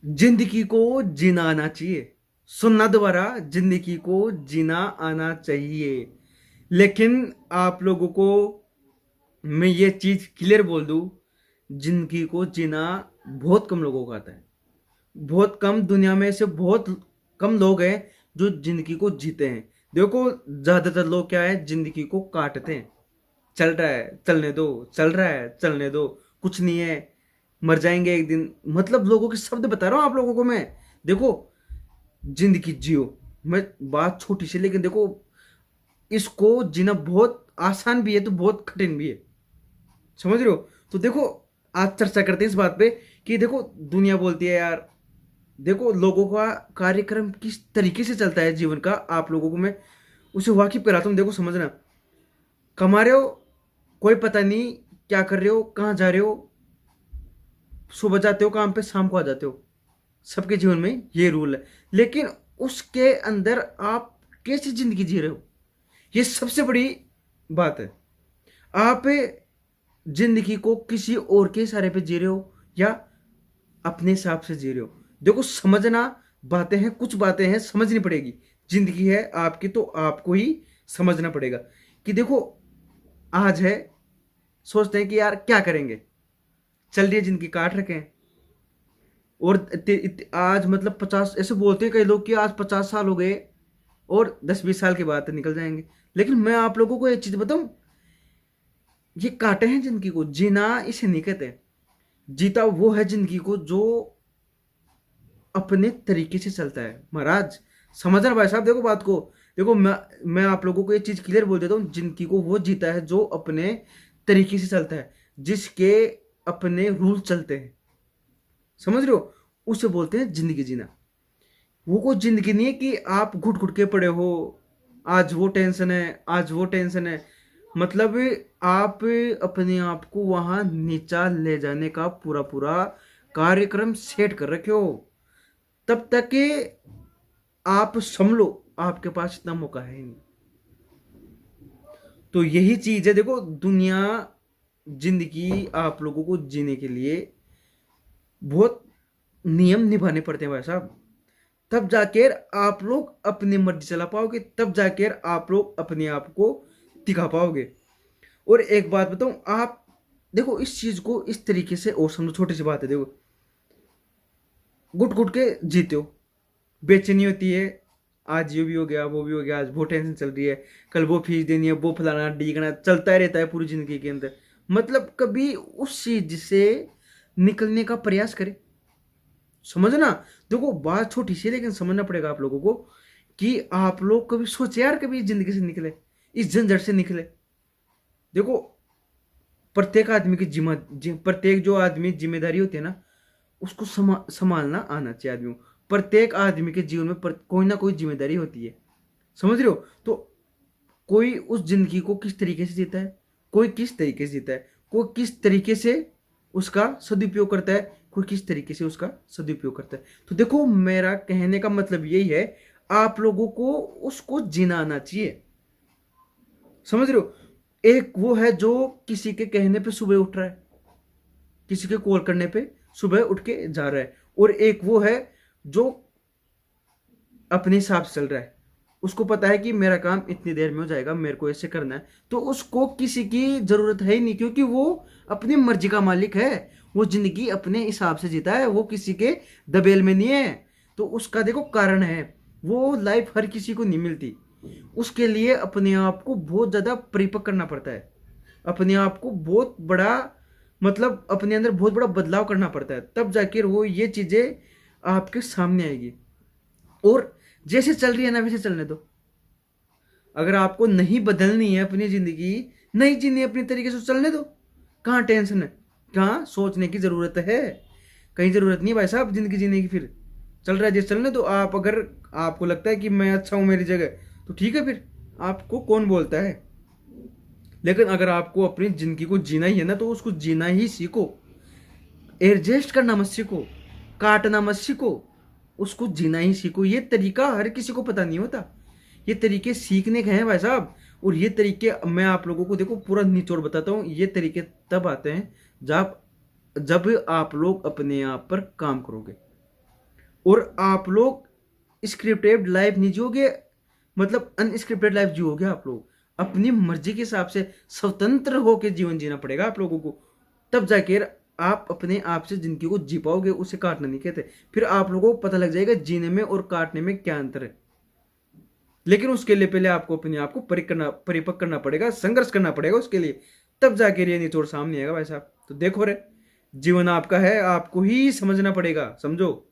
जिंदगी को जीना आना चाहिए। सुनना दोबारा, जिंदगी को जीना आना चाहिए। लेकिन आप लोगों को मैं ये चीज क्लियर बोल दूं, जिंदगी को जीना बहुत कम लोगों को आता है। बहुत कम, दुनिया में से बहुत कम लोग हैं जो जिंदगी को जीते हैं। देखो, ज्यादातर लोग क्या है, जिंदगी को काटते हैं। चल रहा है चलने दो, चल रहा है चलने दो, कुछ नहीं है, मर जाएंगे एक दिन। मतलब लोगों के शब्द बता रहा हूं आप लोगों को मैं। देखो, जिंदगी जियो। मैं बात छोटी सी, लेकिन देखो, इसको जीना बहुत आसान भी है तो बहुत कठिन भी है। समझ रहे हो? तो देखो, आज चर्चा करते हैं इस बात पे कि देखो, दुनिया बोलती है यार, देखो लोगों का कार्यक्रम किस तरीके से चलता है जीवन का, आप लोगों को मैं उसे वाकिफ कराता हूँ। देखो, समझना। कमा रहे हो, कोई पता नहीं क्या कर रहे हो, कहाँ जा रहे हो, सुबह जाते हो काम पे, शाम को आ जाते हो। सबके जीवन में ये रूल है। लेकिन उसके अंदर आप कैसी जिंदगी जी रहे हो, ये सबसे बड़ी बात है। आप जिंदगी को किसी और के इशारे पे जी रहे हो या अपने हिसाब से जी रहे हो। देखो, समझना, बातें हैं, कुछ बातें हैं समझनी पड़ेगी। जिंदगी है आपकी तो आपको ही समझना पड़ेगा कि देखो, आज है, सोचते हैं कि यार क्या करेंगे, चल रही है जिंदगी, काट रखे हैं। और आज मतलब 50, ऐसे बोलते हैं कई लोग कि आज 50 साल हो गए और 10-20 साल के बाद निकल जाएंगे। लेकिन मैं आप लोगों को एक चीज बताऊं, ये काटे हैं जिंदगी को, जीना इसे नहीं कहते। जीता वो है जिंदगी को जो अपने तरीके से चलता है। महाराज, समझना भाई साहब, देखो बात को। देखो, मैं आप लोगों को ये चीज क्लियर बोल देता हूँ, जिंदगी को वो जीता है जो अपने तरीके से चलता है, जिसके अपने रूल चलते हैं। समझ रहे हो? उसे बोलते हैं जिंदगी जीना। वो कोई जिंदगी नहीं है कि आप घुट घुट के पड़े हो, आज वो टेंशन है, आज वो टेंशन है। मतलब आप अपने आप को वहां नीचा ले जाने का पूरा पूरा कार्यक्रम सेट कर रखे हो। तब तक कि आप संभलो, आपके पास इतना मौका है ही नहीं। तो यही चीज है। देखो, दुनिया, जिंदगी आप लोगों को जीने के लिए बहुत नियम निभाने पड़ते हैं भाई साहब। तब जाकर आप लोग अपनी मर्जी चला पाओगे, तब जाकर आप लोग अपने आप को दिखा पाओगे। और एक बात बताऊं, आप देखो इस चीज को इस तरीके से और समझो, छोटी सी बात है। देखो, घुट घुट के जीते हो, बेचैनी होती है, आज ये भी हो गया, वो भी हो गया, आज वो टेंशन चल रही है, कल वो फीस देनी है, वो फलाना डीगना चलता ही रहता है पूरी जिंदगी के अंदर। मतलब कभी उस चीज से निकलने का प्रयास करें। समझना। देखो, बात छोटी सी है लेकिन समझना पड़ेगा आप लोगों को कि आप लोग कभी सोचे यार, कभी जिंदगी से निकले, इस झंझट से निकले। देखो, प्रत्येक आदमी की प्रत्येक जो आदमी जिम्मेदारी होती है ना, उसको संभालना आना चाहिए आदमी को। प्रत्येक आदमी के जीवन में कोई ना कोई जिम्मेदारी होती है। समझ रहे हो? तो कोई उस जिंदगी को किस तरीके से जीता है, कोई किस तरीके से जीता है, कोई किस तरीके से उसका सदुपयोग करता है, कोई किस तरीके से उसका सदुपयोग करता है। तो देखो, मेरा कहने का मतलब यही है, आप लोगों को उसको जीना आना चाहिए। समझ रहे हो? एक वो है जो किसी के कहने पे सुबह उठ रहा है, किसी के कॉल करने पे सुबह उठ के जा रहा है, और एक वो है जो अपने हिसाब से चल रहा है। उसको पता है कि मेरा काम इतनी देर में हो जाएगा, मेरे को ऐसे करना है, तो उसको किसी की जरूरत है ही नहीं, क्योंकि वो अपनी मर्जी का मालिक है। वो जिंदगी अपने हिसाब से जीता है, वो किसी के दबेल में नहीं है। तो उसका देखो कारण है, वो लाइफ हर किसी को नहीं मिलती। उसके लिए अपने आप को बहुत ज्यादा परिपक्व करना पड़ता है, अपने आप को बहुत बड़ा, मतलब अपने अंदर बहुत बड़ा बदलाव करना पड़ता है, तब जाकर वो ये चीजें आपके सामने आएगी। और जैसे चल रही है ना, वैसे चलने दो। अगर आपको नहीं बदलनी है अपनी जिंदगी, नहीं जीनी है अपनी तरीके से, चलने दो। कहाँ टेंशन है, कहाँ सोचने की जरूरत है? कहीं जरूरत नहीं भाई साहब जिंदगी जीने की। फिर चल रहा है जैसे चलने दो। आप अगर आपको लगता है कि मैं अच्छा हूं मेरी जगह, तो ठीक है, फिर आपको कौन बोलता है। लेकिन अगर आपको अपनी जिंदगी को जीना ही है ना, तो उसको जीना ही सीखो। एडजस्ट करना मत सीखो, काटना मत सीखो, उसको जीना ही सीखो। ये तरीका हर किसी को पता नहीं होता, ये तरीके सीखने के हैं भाई साहब। और ये तरीके मैं आप लोगों को देखो पूरा निचोड़ बताता हूँ। ये तरीके तब आते हैं जब जब आप लोग अपने आप पर काम करोगे। और आप लोग स्क्रिप्टेड लाइफ नहीं जियोगे, मतलब अनस्क्रिप्टेड लाइफ जियोगे। आप लोग अपनी मर्जी के हिसाब से स्वतंत्र होकर जीवन जीना पड़ेगा आप लोगों को, तब जाके आप अपने आप से जिंदगी को जी पाओगे। उसे काटना नहीं कहते। फिर आप लोगों को पता लग जाएगा जीने में और काटने में क्या अंतर है। लेकिन उसके लिए पहले आपको अपने आप को परिपक्व करना पड़ेगा, संघर्ष करना पड़ेगा उसके लिए, तब जाके ये निचोड़ सामने आएगा भाई साहब। तो देखो रे, जीवन आपका है, आपको ही समझना पड़ेगा, समझो।